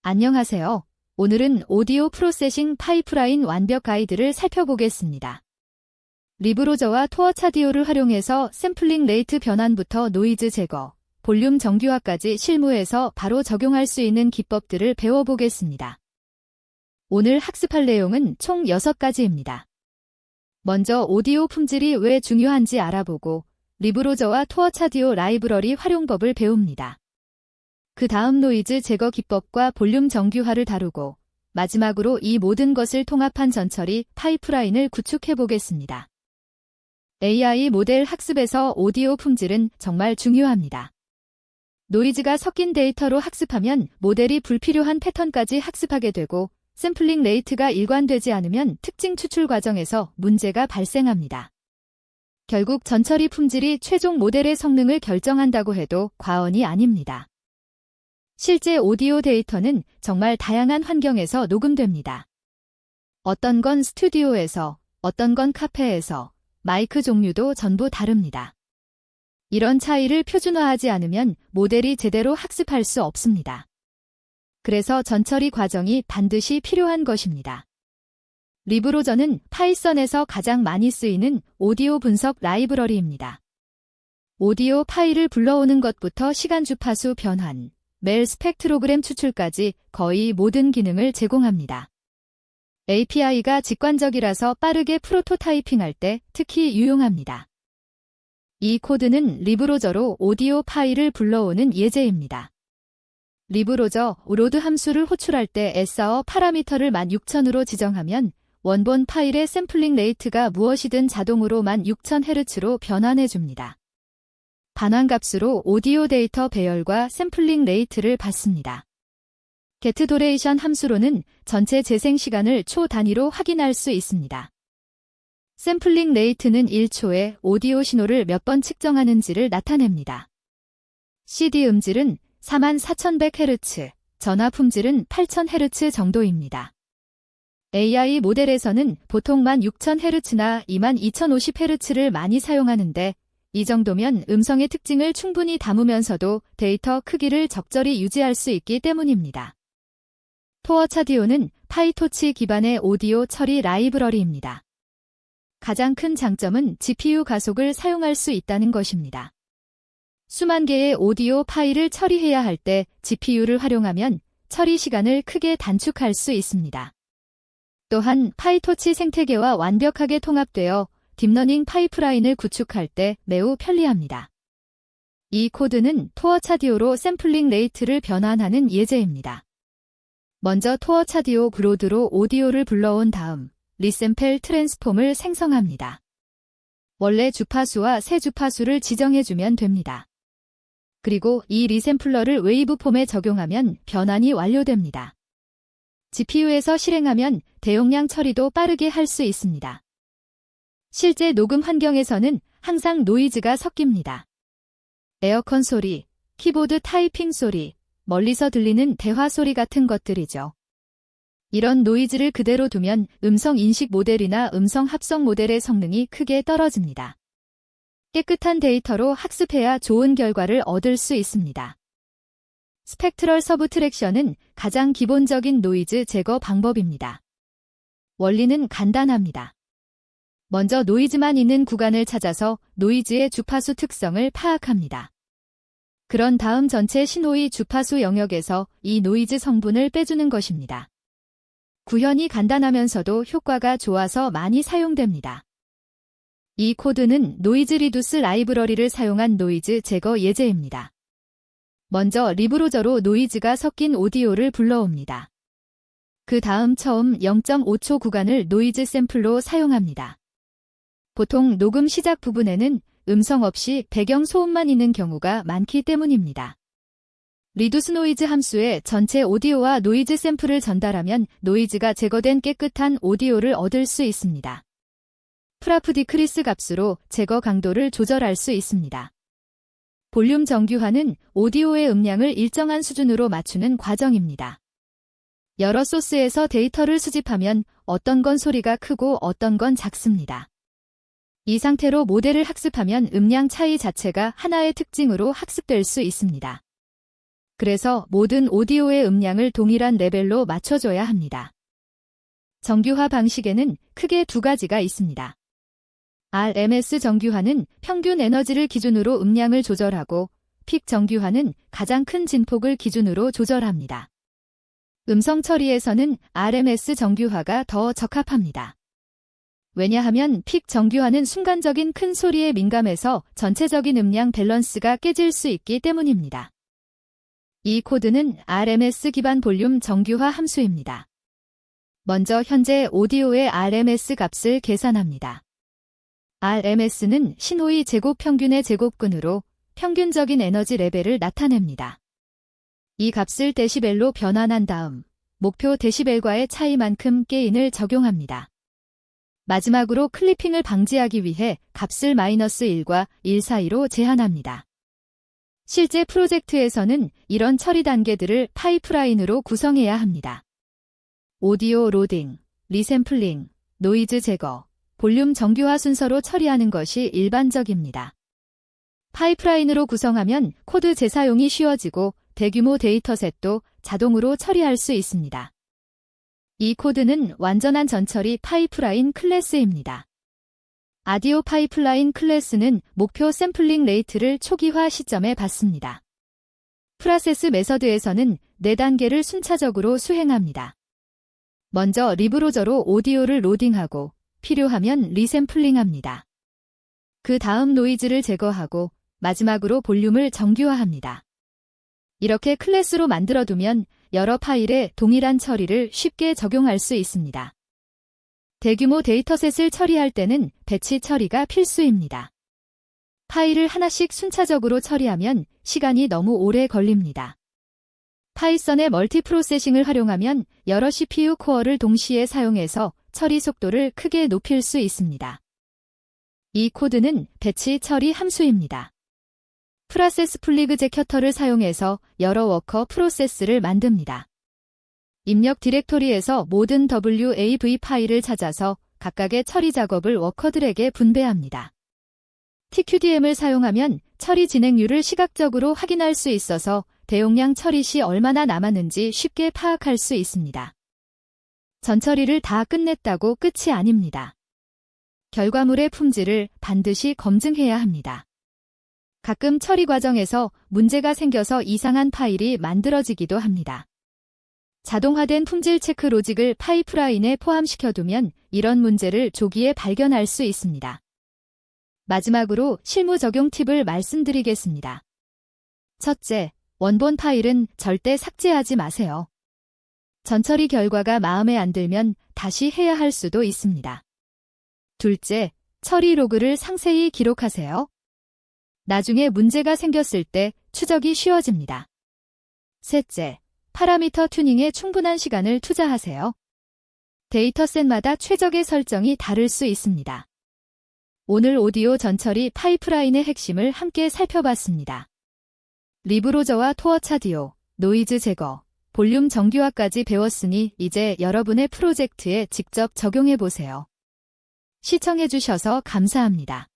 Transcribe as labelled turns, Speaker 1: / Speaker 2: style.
Speaker 1: 안녕하세요. 오늘은 오디오 프로세싱 파이프라인 완벽 가이드를 살펴보겠습니다. 리브로저와 토어차디오를 활용해서 샘플링 레이트 변환부터 노이즈 제거, 볼륨 정규화까지 실무에서 바로 적용할 수 있는 기법들을 배워보겠습니다. 오늘 학습할 내용은 총 6가지입니다. 먼저 오디오 품질이 왜 중요한지 알아보고 리브로저와 토어차디오 라이브러리 활용법을 배웁니다. 그 다음 노이즈 제거 기법과 볼륨 정규화를 다루고 마지막으로 이 모든 것을 통합한 전처리 파이프라인을 구축해 보겠습니다. AI 모델 학습에서 오디오 품질은 정말 중요합니다. 노이즈가 섞인 데이터로 학습하면 모델이 불필요한 패턴까지 학습하게 되고 샘플링 레이트가 일관되지 않으면 특징 추출 과정에서 문제가 발생합니다. 결국 전처리 품질이 최종 모델의 성능을 결정한다고 해도 과언이 아닙니다. 실제 오디오 데이터는 정말 다양한 환경에서 녹음됩니다. 어떤 건 스튜디오에서, 어떤 건 카페에서, 마이크 종류도 전부 다릅니다. 이런 차이를 표준화하지 않으면 모델이 제대로 학습할 수 없습니다. 그래서 전처리 과정이 반드시 필요한 것입니다. 리브로저는 파이썬에서 가장 많이 쓰이는 오디오 분석 라이브러리입니다. 오디오 파일을 불러오는 것부터 시간 주파수 변환, 멜 스펙트로그램 추출까지 거의 모든 기능을 제공합니다. API가 직관적이라서 빠르게 프로토타이핑할 때 특히 유용합니다. 이 코드는 리브로저로 오디오 파일을 불러오는 예제입니다. 리브로저 로드 함수를 호출할 때 SAO 파라미터를 16000으로 지정하면 원본 파일의 샘플링 레이트가 무엇이든 자동으로 16000Hz로 변환해줍니다. 반환값으로 오디오 데이터 배열과 샘플링 레이트를 받습니다. getDuration 함수로는 전체 재생 시간을 초 단위로 확인할 수 있습니다. 샘플링 레이트는 1초에 오디오 신호를 몇 번 측정하는지를 나타냅니다. CD 음질은 44100Hz, 전화 품질은 8000Hz 정도입니다. AI 모델에서는 보통 16000Hz나 22050Hz를 많이 사용하는데 이 정도면 음성의 특징을 충분히 담으면서도 데이터 크기를 적절히 유지할 수 있기 때문입니다. 토어차디오는 파이토치 기반의 오디오 처리 라이브러리입니다. 가장 큰 장점은 GPU 가속을 사용할 수 있다는 것입니다. 수만 개의 오디오 파일을 처리해야 할 때 GPU를 활용하면 처리 시간을 크게 단축할 수 있습니다. 또한 파이토치 생태계와 완벽하게 통합되어 딥러닝 파이프라인을 구축할 때 매우 편리합니다. 이 코드는 토어차디오로 샘플링 레이트를 변환하는 예제입니다. 먼저 토어차디오 브로드로 오디오를 불러온 다음 리샘플 트랜스폼을 생성합니다. 원래 주파수와 새 주파수를 지정해주면 됩니다. 그리고 이 리샘플러를 웨이브폼에 적용하면 변환이 완료됩니다. GPU에서 실행하면 대용량 처리도 빠르게 할 수 있습니다. 실제 녹음 환경에서는 항상 노이즈가 섞입니다. 에어컨 소리, 키보드 타이핑 소리, 멀리서 들리는 대화 소리 같은 것들이죠. 이런 노이즈를 그대로 두면 음성 인식 모델이나 음성 합성 모델의 성능이 크게 떨어집니다. 깨끗한 데이터로 학습해야 좋은 결과를 얻을 수 있습니다. 스펙트럴 서브트랙션은 가장 기본적인 노이즈 제거 방법입니다. 원리는 간단합니다. 먼저 노이즈만 있는 구간을 찾아서 노이즈의 주파수 특성을 파악합니다. 그런 다음 전체 신호의 주파수 영역에서 이 노이즈 성분을 빼주는 것입니다. 구현이 간단하면서도 효과가 좋아서 많이 사용됩니다. 이 코드는 노이즈 리두스 라이브러리를 사용한 노이즈 제거 예제입니다. 먼저 리브로저로 노이즈가 섞인 오디오를 불러옵니다. 그 다음 처음 0.5초 구간을 노이즈 샘플로 사용합니다. 보통 녹음 시작 부분에는 음성 없이 배경 소음만 있는 경우가 많기 때문입니다. 리두스 노이즈 함수에 전체 오디오와 노이즈 샘플을 전달하면 노이즈가 제거된 깨끗한 오디오를 얻을 수 있습니다. 프라프 디크리스 값으로 제거 강도를 조절할 수 있습니다. 볼륨 정규화는 오디오의 음량을 일정한 수준으로 맞추는 과정입니다. 여러 소스에서 데이터를 수집하면 어떤 건 소리가 크고 어떤 건 작습니다. 이 상태로 모델을 학습하면 음량 차이 자체가 하나의 특징으로 학습될 수 있습니다. 그래서 모든 오디오의 음량을 동일한 레벨로 맞춰줘야 합니다. 정규화 방식에는 크게 두 가지가 있습니다. RMS 정규화는 평균 에너지를 기준으로 음량을 조절하고 픽 정규화는 가장 큰 진폭을 기준으로 조절합니다. 음성 처리에서는 RMS 정규화가 더 적합합니다. 왜냐하면 픽 정규화는 순간적인 큰 소리에 민감해서 전체적인 음량 밸런스가 깨질 수 있기 때문입니다. 이 코드는 RMS 기반 볼륨 정규화 함수입니다. 먼저 현재 오디오의 RMS 값을 계산합니다. RMS는 신호의 제곱 평균의 제곱근으로 평균적인 에너지 레벨을 나타냅니다. 이 값을 데시벨로 변환한 다음 목표 데시벨과의 차이만큼 게인을 적용합니다. 마지막으로 클리핑을 방지하기 위해 값을 -1과 1 사이로 제한합니다. 실제 프로젝트에서는 이런 처리 단계들을 파이프라인으로 구성해야 합니다. 오디오 로딩, 리샘플링, 노이즈 제거, 볼륨 정규화 순서로 처리하는 것이 일반적입니다. 파이프라인으로 구성하면 코드 재사용이 쉬워지고 대규모 데이터셋도 자동으로 처리할 수 있습니다. 이 코드는 완전한 전처리 파이프라인 클래스입니다. 아디오 파이프라인 클래스는 목표 샘플링 레이트를 초기화 시점에 받습니다. 프로세스 메서드에서는 4단계를 순차적으로 수행합니다. 먼저 리브로저로 오디오를 로딩하고 필요하면 리샘플링합니다. 그 다음 노이즈를 제거하고 마지막으로 볼륨을 정규화합니다. 이렇게 클래스로 만들어두면 여러 파일에 동일한 처리를 쉽게 적용할 수 있습니다. 대규모 데이터셋을 처리할 때는 배치 처리가 필수입니다. 파일을 하나씩 순차적으로 처리하면 시간이 너무 오래 걸립니다. 파이썬의 멀티프로세싱을 활용하면 여러 CPU 코어를 동시에 사용해서 처리 속도를 크게 높일 수 있습니다. 이 코드는 배치 처리 함수입니다. 프로세스 플리그 제커터를 사용해서 여러 워커 프로세스를 만듭니다. 입력 디렉토리에서 모든 WAV 파일을 찾아서 각각의 처리 작업을 워커들에게 분배합니다. TQDM을 사용하면 처리 진행률을 시각적으로 확인할 수 있어서 대용량 처리 시 얼마나 남았는지 쉽게 파악할 수 있습니다. 전처리를 다 끝냈다고 끝이 아닙니다. 결과물의 품질을 반드시 검증해야 합니다. 가끔 처리 과정에서 문제가 생겨서 이상한 파일이 만들어지기도 합니다. 자동화된 품질 체크 로직을 파이프라인에 포함시켜두면 이런 문제를 조기에 발견할 수 있습니다. 마지막으로 실무 적용 팁을 말씀드리겠습니다. 첫째, 원본 파일은 절대 삭제하지 마세요. 전처리 결과가 마음에 안 들면 다시 해야 할 수도 있습니다. 둘째, 처리 로그를 상세히 기록하세요. 나중에 문제가 생겼을 때 추적이 쉬워집니다. 셋째, 파라미터 튜닝에 충분한 시간을 투자하세요. 데이터셋마다 최적의 설정이 다를 수 있습니다. 오늘 오디오 전처리 파이프라인의 핵심을 함께 살펴봤습니다. 리브로저와 토어차디오, 노이즈 제거, 볼륨 정규화까지 배웠으니 이제 여러분의 프로젝트에 직접 적용해보세요. 시청해주셔서 감사합니다.